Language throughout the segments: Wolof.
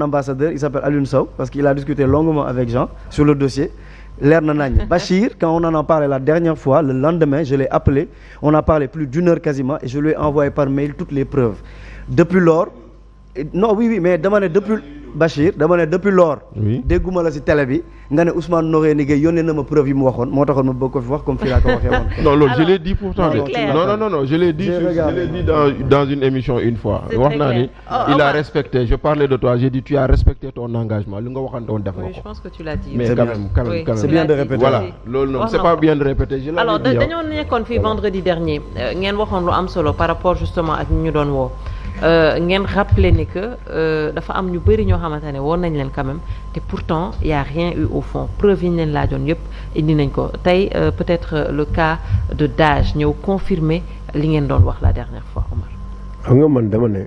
ambassadeur, il s'appelle Alioune Sow, parce qu'il a discuté longuement avec Jean sur le dossier. Leer na nañ. Bachir, quand on en a parlé la dernière fois, le lendemain, je l'ai appelé, on a parlé plus d'1 heure quasiment, et je lui ai envoyé par mail toutes les preuves. Depuis lors, non, oui, mais dama ne depuis Bachir, dama ne depuis lors, dégguma la ci télé bi, nga ne Ousmane Nouré Gueye yónnee na ma preuve yi mu waxoon, moo taxoon ma bëgg ko fi wax comme fii laa ko waxee woon. Non, loolu je l'ai dit pourtant. Non, je l'ai dit dans une émission une fois. Wax naa ni il a respecté, je parlais de toi, j'ai dit tu as respecté ton engagement, li nga waxante woon def nga ko. Oui, je pense que tu l'as dit. Mais quand même. C'est bien de répéter. Voilà, loolu non, c'est pas bien de répéter. Je l'avais dit. Alors dañoo nekkoon fii vendredi dernier, ngeen waxoon lu am solo par rapport justement ak ñu doon woo. Ngeen rappeler ne que dafa am ñu bëri ñoo xamante ne woon nañ leen quand même te pourtant y a rien eu au fond preuve yi ñu leen laajoon yëpp indi nañ ko tey peut-être le cas de Dage ñëw confirmer li ngeen doon wax la dernière fois Omar. xam nga man dama ne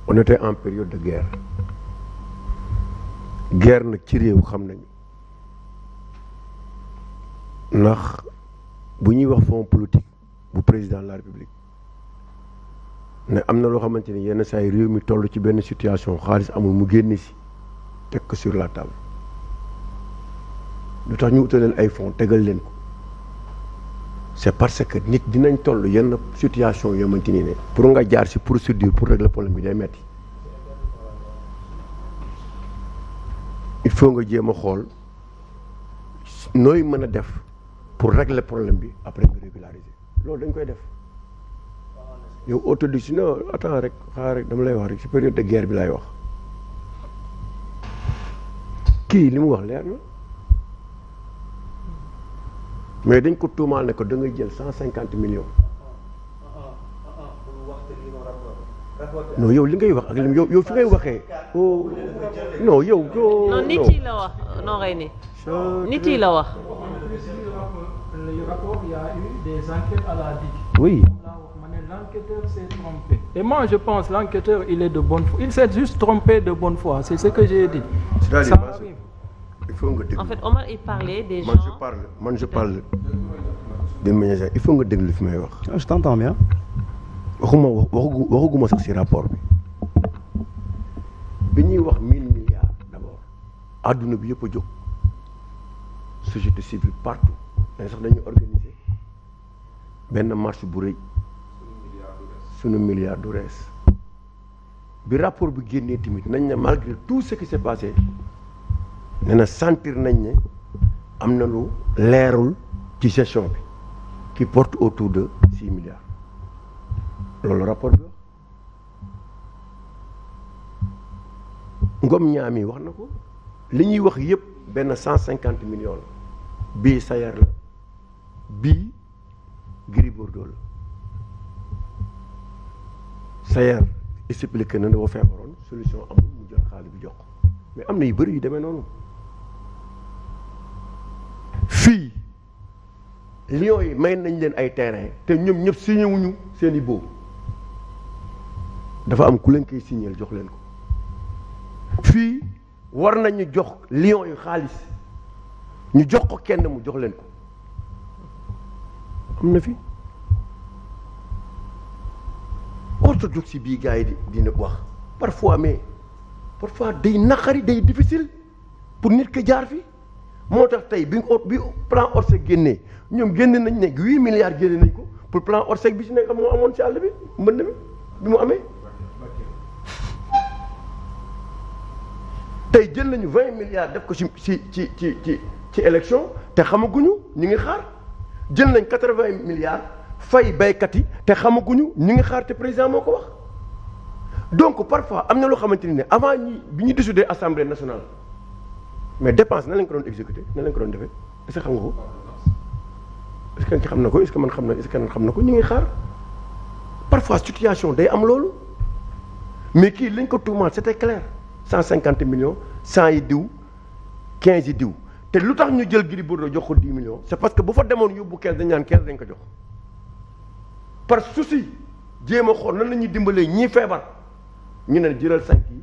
on était en période de guerre nag ci réew xam nañu ndax bu ñuy wax fonds politique bu président de la République ne am na loo xamante ni yenn saa yi réew mi toll ci benn situation xaalis amul mu génn si teg ko sur la table lu tax ñu utal leen ay fonds tegal leen ko c'est parce que nit dinañ toll yenn situation yoo xamante ni ne pour nga jaar si procédure pour régler problème bi day metti il faut nga jéem a xool nooy mën a def pour régler problème bi après nga régulariser loolu dañ koy def. yow autodiscipline non attends rek xaar rek dama lay wax rek ci période de guerre bi lay wax kii li mu wax leer na mais dañ ko tuumaal ne ko da ngay jël 150 millions. non yow li ngay wax ak li yow fi ngay waxee non yow. non nit yi la wax non rey ni nit yi la wax. Le rapport, il y a eu des enquêtes à la DIC. Oui. L'enquêteur s'est trompé. Et moi, je pense l'enquêteur, il est de bonne foi. Il s'est juste trompé de bonne foi. C'est ce que j'ai dit. Ça arrive. Il faut nga déglu. En fait, Omar, il parlait des gens. Je parle. Il faut nga déglu fi may wax. Je t'entends bien. waxuguma sax ci rapport bi ñuy wax 1000 milliards d'abord adduna bi yëpp a jóg société civile partout mais sax dañu organiser benn marche bu rëy sunu milliard du rees bi rapport bi génnee tamit nañ ne malgré tout ce qui s'est passé nee na sentir nañ ne am na lu leerul ci gestion bi qui porte autour de 6 milliards loolu rapport bi wax Ngom ñaami wax na ko li ñuy wax yëpp benn 150 millions la bii Sayer la bii Gris Bordeaux la Sayer expliqué na dafa feebaroon solution amul mu jël xaalis bi jox ko mais am na yu bëri yu demee noonu fii Lions yi may nañ leen ay terrain te ñoom ñëpp signé wuñu seen i boobu dafa am ku leen koy signéel jox leen ko fii war nañu jox Lions yu xaalis ñu jox ko kenn mu jox leen ko am na fi orthodoxie bii gars yi dina wax parfois mais parfois day naqari day difficile pour nit ki jaar fi moo tax tey bi plan Orsec génnee ñoom génne nañ ne 8 milliards génne nañ ko pour plan Orsec bi si nekk moo amoon ci àll bi mbënd bi mu amee tey jël nañu 20 milliards def ko ci élection te xamaguñu ñu ngi xaar jël nañ 80 milliards fay baykat yi te xamaguñu ñu ngi xaar te président moo ko wax donc parfois am na loo xamante ni ne avant bi ñu dissoudre assemblée nationale mais dépense na lañ ko doon exécuter na lañ ko doon defee est-ce que xam nga ko est-ce que xam na ko est-ce que man xam na est-ce que xam na ko ñu ngi xaar parfois situation day am loolu mais kii lañ ko tuumaal c'était clair 150 millions 100 yi diw 15 yi diw te lu tax ñu jël Gris Bordeaux jox ko 10 millions c'est parce que bu fa demoon yóbbu 15 dañ naan 15 dañ ko jox par souci jéem a xool nan la ñuy dimbalee ñii feebar ñu ne jëlal 5 yi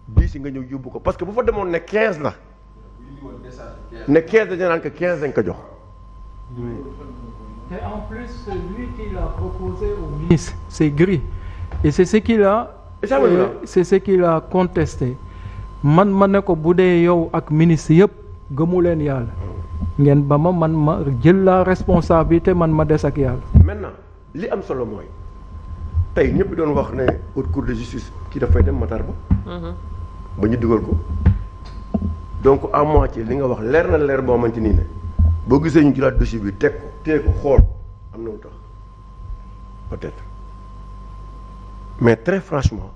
10 yi nga ñëw yóbbu ko parce que bu fa demoon ne 15 la ne 15 dañu naan que 15 dañ ko jox. Et en plus, celui qui l'a proposé au ministre, c'est Gris. Et c'est ce qu'il a, c'est ce qu'il a contesté. man ma ne ko bu dee yow ak ministre yëpp gëmu leen yàlla ngeen ba man ma jël la responsabilité man ma des ak yàlla. maintenant li am solo mooy tey ñëpp doon wax ne haute cour de justice kii dafay dem Matar Ba. ba ñu dugal ko donc à moitié li nga wax leer na leer boo xamante nii ne boo gisee ñu jëlaat dossier bi teg ko téye ko xool am na lu tax peut-être mais très franchement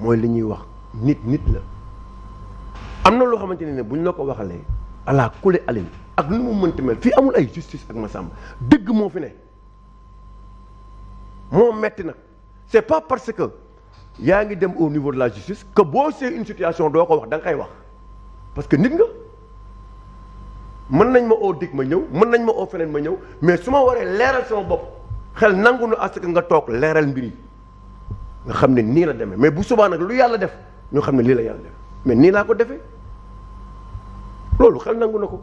mooy li ñuy wax nit la am na loo xamante ne bu ñu la ko waxalee ala kule alin ak nu mu mënti mel fii amul ay justice ak Massamba dëgg moo fi ne moo metti nag c'est pas parce que yaa ngi dem au niveau de la justice que boo see une situation doo ko wax da nga koy wax parce que nit nga mën nañ ma oo dig ma ñëw mën nañ ma oo feneen ma ñëw mais su ma waree leeral sama bopp xel nangu na as que nga toog leeral mbir yi nga xam ne nii la demee mais bu subaa nag lu yàlla def ñoo xam ne lii la yàlla def mais nii laa ko defee loolu xel nangu na ko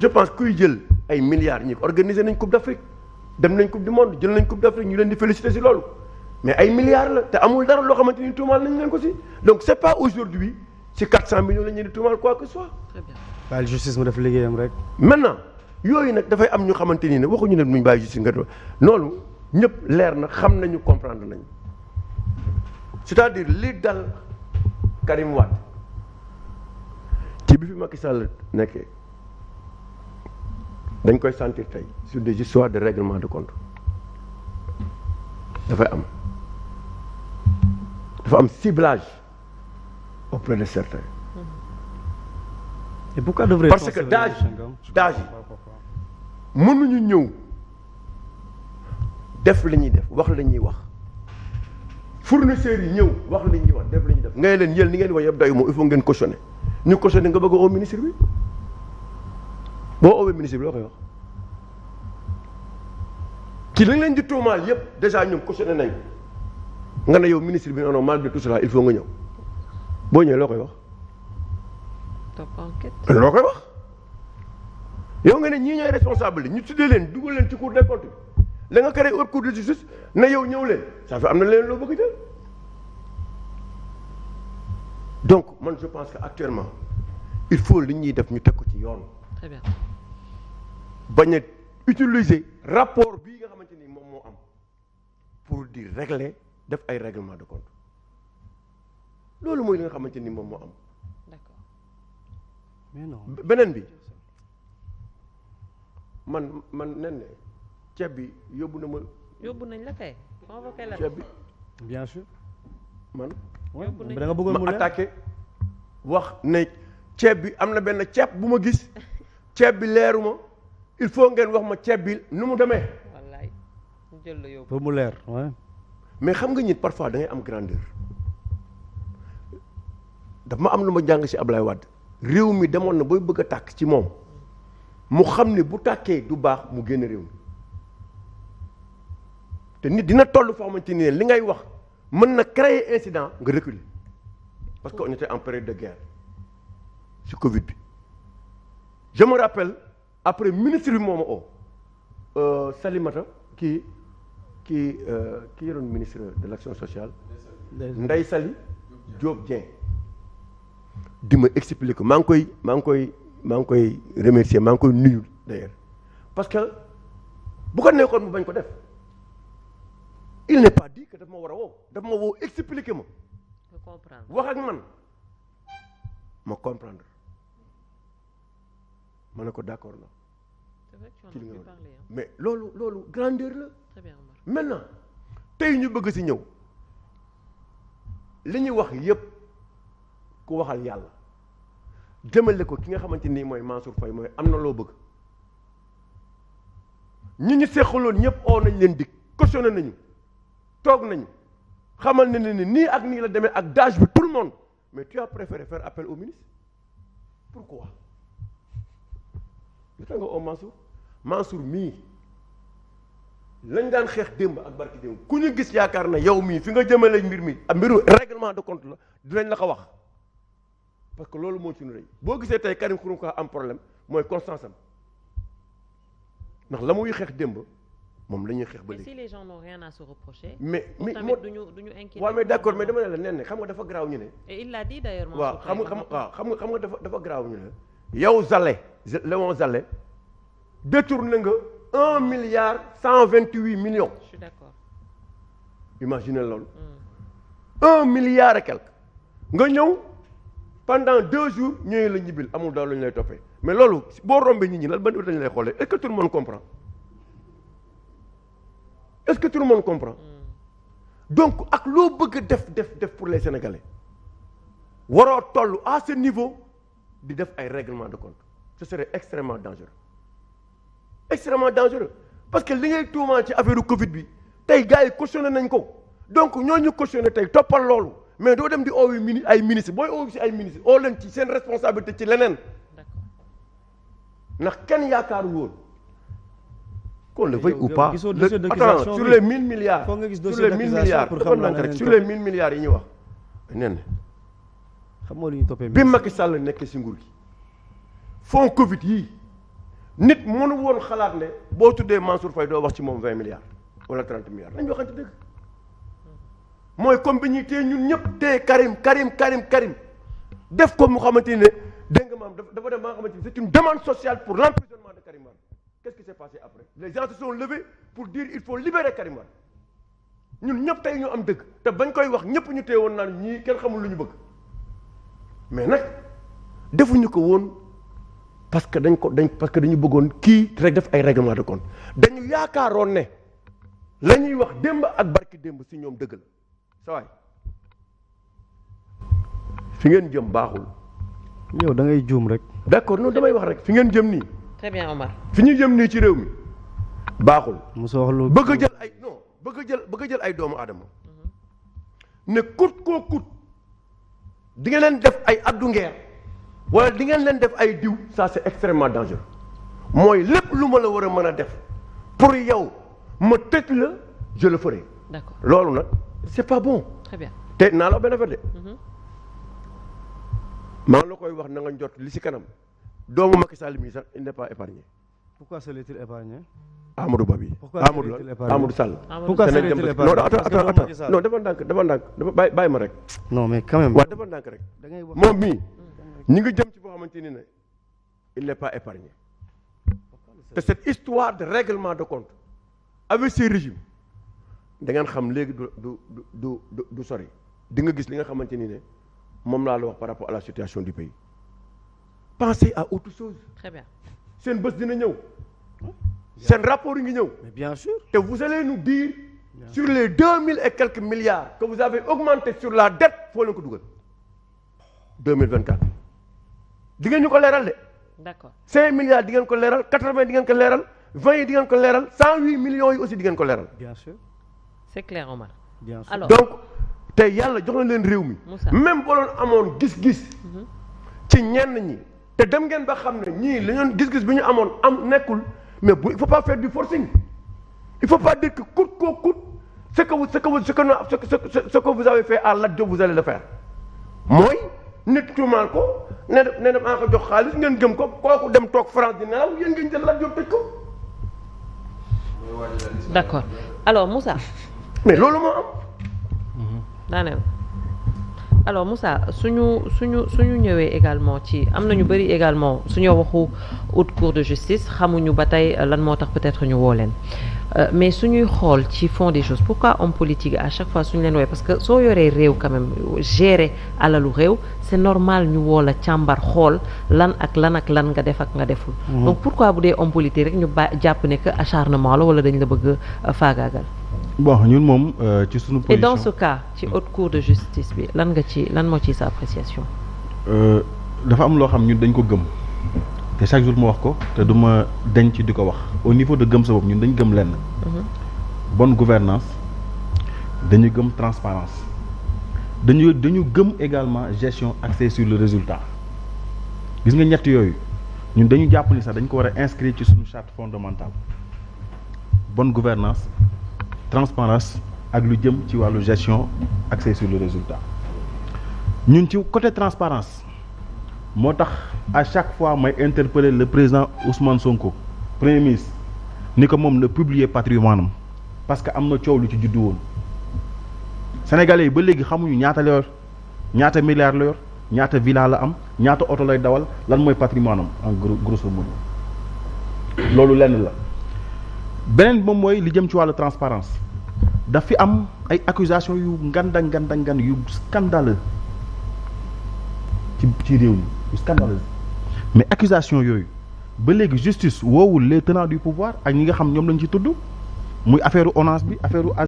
je pense kuy jël ay milliards ñi organiser nañ coupe d'Afrique dem nañ coupe du monde jël nañ coupe d'Afrique ñu leen di féliciter ci loolu mais ay milliards la te amul dara loo xamante ni tuumaal nañ leen ko ci donc c'est pas aujourd'hui ci 400 millions la ñu di tuumaal quoi que ce soit. Très bien. bàyyi justice mu def liggéeyam rek. maintenant yooyu nag dafay am ñu xamante ni ne waxuñu ne nuñ bàyyi justice nga doon noonu ñëpp leer na xam nañu comprendre nañu c'est-à-dire li dal Karim Wade ci bi fi Macky Sall nekkee dañ koy sentir tey sur des histoires de règlement de compte dafay am dafa am ciblage auprès de certains. Et pourquoi devrait parce que daaj yi mënuñu ñëw def li ñuy def wax la ñuy wax fournisseurs yi ñëw wax li ñuy wax def li ñuy def ngay leen yéen li ngeen di wax yëpp doy moom il faut ngeen cautionner ñu cautionner nga bëgg a oo ministre bi boo oowee ministre bi loo koy wax ci lañ leen di tuumaal yëpp déjà ñoom cautionner nañ nga ne yow ministre bi non malgré tout cela il faut nga ñëw boo ñëwee loo koy wax. Top enquête. loo koy wax yow nga ne ñii ñooy responsable ñu tuddee leen dugal leen ci cour des comptes la nga créé haute cour de justice ne yow ñëw leen ça fait am na leen loo bëgg jël donc man je pense que actuellement il faut li ñuy def ñu teg ko ci yoon. Très bien. bañ a utiliser rapport bii nga xamante ni moom moo am pour di régler def ay règlement de compte loolu mooy li nga xamante ni moom moo am. D'accord. mais non beneen bi man nen ne ceeb bi yóbbu na ma. yóbbu nañ la kay. convoqué la ceeb bi bien sûr. man. yóbbu nañ da nga bëggoon mu ma leer attaqué wax ne ceeb bi am na benn ceeb bu ma gis ceeb bi leeruma il faut ngeen wax ma ceeb bi nu mu demee. wallaay ñu jël la yóbbu. pour mu leer ouais. mais xam nga nit parfois da ngay am grandeur daf ma am lu ma jàng ci Ablaye Wade réew mi demoon na booy bëgg a tàkk ci moom mu xam ne bu tàkkee du baax mu génn réew mi te nit dina toll foo xamante ni li ngay wax mën na créer incident nga reculer parce que on était en période de guerre ci Covid bi je me rappelle après ministre bi moo ma oo Salimata kii yoroon ministre de l'action sociale Ndeye Saly Diop Dieng di ma expliquer maa ngi koy remercier maa ngi koy nuyu d'ailleurs parce que bu ko nekkoon mu bañ ko def il n'est pas dit que daf ma war a woo daf ma woo expliquer ma wax ak man ma comprendre ma ne ko d'accord na ci li nga wax mais loolu grandeur la. Très bien, Omar. maintenant tey ñu bëgg ci ñëw li ñuy wax yépp ku waxal yàlla jëmale ko ki nga xamante nii mooy Mansour Faye mooy am na loo bëgg ñu seqaloon ñëpp oo nañ leen dig cautionné nañu toog nañu xamal ne ni nii ak nii la demee ak dage bi tout le monde mais tu as préféré faire appel au ministre pourquoi lu tax nga oo Mansour mii lañ daan xeex démb ak barki démb ku ñu gis yaakaar na yow mii fi nga jëmale mbir mi ak mbiru règlement de compte la dinañ la ko wax parce que loolu moo ci nu rëy boo gisee tey Karim Xrum Xax am problème mooy constance am ndax la muy xeex démb moom la ñuy xeex ba léegi. mais si les gens n'ont rien à se reprocher. mais tamit duñu inquiété. waaw mais d'accord mais dama ne la nen xam nga dafa garaaw ñu ne. et il l'a dit d'ailleurs. waaw xam nga dafa garaaw ñu ne. yow Zale Léon Zale détourné nga 1,128 milliard. je suis d'accord. imaginez loolu. 1 milliard et quelque. nga ñëw pendant 2 jours ñëwee la ñibbil amul daal la ñu lay toppee mais loolu boo rombee nit ñi lan ban bët lañu lay xoolee est-ce que tout le monde comprend est-ce que tout le monde comprend donc ak loo bëgg def pour les Sénégalais waroo toll à ce niveau di def ay règlement de compte ce serait extrêmement dangereux parce que li ngay tuumaan ci affaire Covid bi tey gars yi cautionné nañ ko donc ñooñu cautionné tey toppal loolu mais doo dem di oowi ay ministre booy oowi si ay ministre oo leen ci seen responsabilité ci leneen ndax kenn yaakaaru woon qu'on le veuille ou pas attends sur les 1000 milliards sur les 1000 milliards dafa nank rek sur les 1000 milliards yi ñuy wax nen xam nga lu ñu toppee bi Macky Sall nekkee si nguur gi fonds Covid yii nit mënu woon xalaat ne boo tuddee Mansour Faye doo wax ci moom 20 milliards wala 30 milliards nañu waxante dëgg mooy comme bi ñuy téye ñun ñëpp téye Karim def ko mu xamante ne dégg nga maam dafa dem ba nga xamante ni c'est une demande sociale pour l'emprisonnement de Karim Wade qu'est-ce qui s'est passé après les gens se sont levés pour dire il faut libérer Karim Wade ñun ñëpp tey ñu am dëgg te bañ koy wax ñëpp ñu téye woon naan ñii kenn xamul lu ñu bëgg mais nag defuñu ko woon parce que parce que dañu bëggoon kii rek def ay règlement de compte dañu yaakaaroon ne la ñuy wax démb ak barki démb si ñoom dëgg la sa waay fi ngeen jëm baaxul. yow da ngay juum rek. d'accord non damay wax rek fi ngeen jëm nii. très bien Omar. fi ñu jëm nii ci réew mi baaxul. mosoo wax lu bëgg a jël ay non bëgg a jël ay doomu aadama ne kut koo kut di nga leen def ay addu ngeer wala di ngeen leen def ay diw ça c'est extrêmement dangereux mooy lépp lu ma la war a mën a def pour yow ma tëj la je le ferai. d'accord loolu nag c'est pas bon. très bien te naa la benn affaire de. maa ngi la koy wax na nga njort li si kanam doomu Macky Sall mi sax il n'est pas épargné. pourquoi serait-il épargné. Amadou Ba bi. Amadou Sall. pourquoi serait-il épargné. non attends non dafa ndànk dafa bàyyi ma rek. non mais quand même. waaw dafa ndànk rek. moom mii ñi ngi jëm ci boo xamante ni ne il n'est pas épargné te cette histoire de règlement de compte avec ces régimes da ngeen xam léegi du sori di nga gis li nga xamante ni ne moom laa la wax par rapport à la situation du pays. Pensez à autre chose. Très bien. seen bés dina ñëw. seen rapport yi ngi ñëw. mais bien sûr. te vous allez nous dire sur les 2000 et quelques milliards que vous avez augmenté sur la dette foo leen ko dugal 2024. di ngeen ñu ko leeral de. d'accord 5 milliards di ngeen ko leeral 80 di ngeen ko leeral 20 yi di ngeen ko leeral 108 millions yi aussi di ngeen ko leeral. bien sûr. c'est clair Omar. bien sûr alors donc tey yàlla jox na leen réew mi. même boo doon amoon gis-gis. ci ñenn ñi. te dem ngeen ba xam ne ñii li ñoon gis-gis bi ñu amoon am nekkul mais bu il faut pas faire du forcing il faut pas dire que coûte que coûte ce que vous avez fait à Lat Diop vous allez le faire mooy nit tuumaal ko ne maa ko jox xaalis ngeen gëm ko kooku dem toog France di nelaw yéen ngeen jël Lat Diop tëj ko. d'accord alors Moussa. mais loolu moo am. daaneel alors Moussa suñu ñëwee également ci am na ñu bëri également suñu waxu haute cour de justice xamuñu ba tey lan moo tax peut-être ñu woo leen mais suñuy xool ci fond des choses pourquoi homme politique à chaque fois suñu leen woowee parce que soo yoree réew quand même gérer alalu réew c'est normal ñu woo la càmbar xool lan ak lan nga def ak nga deful. donc pourquoi bu dee homme politique rek ñu jàpp ne que acharnement la wala dañ la bëgg faagaagal. bon ñun moom ci suñu position et dans ce cas ci haute cour de justice bi lan moo ci sa appréciation. dafa am loo xam ñun dañ ko gëm te chaque jour mu wax ko te du ma denc di ko wax au niveau de gëm sa bopp ñun dañ gëm lenn. bonne gouvernance dañu gëm transparence dañu gëm également gestion axée sur le résultat gis nga ñett yooyu ñun dañu jàpp ni sax dañ ko war a inscrire ci suñu charte fondamentale bonne gouvernance transparence ak lu jëm ci wàllu gestion axée sur le résultat ñun ci côté transparence moo tax à chaque fois may interpeller le président Ousmane Sonko premier ministre ni ko moom na publier patrimoine am parce que am na coow lu ci juddu woon sénégalais yi ba léegi xamuñu ñaata la yor ñaata milliards la yor ñaata villa la am ñaata oto lay dawal lan mooy patrimoine am en grosso modo loolu lenn la beneen moom mooy li jëm ci wàllu transparence daf fi am ay accusations yu ngan yu scandaleux ci réew mi yu scandaleux mais accusation yooyu ba léegi justice woowul les tenants du pouvoir ak ñi nga xam ñoom lañ ci tudd muy affaire ONAS bi affaire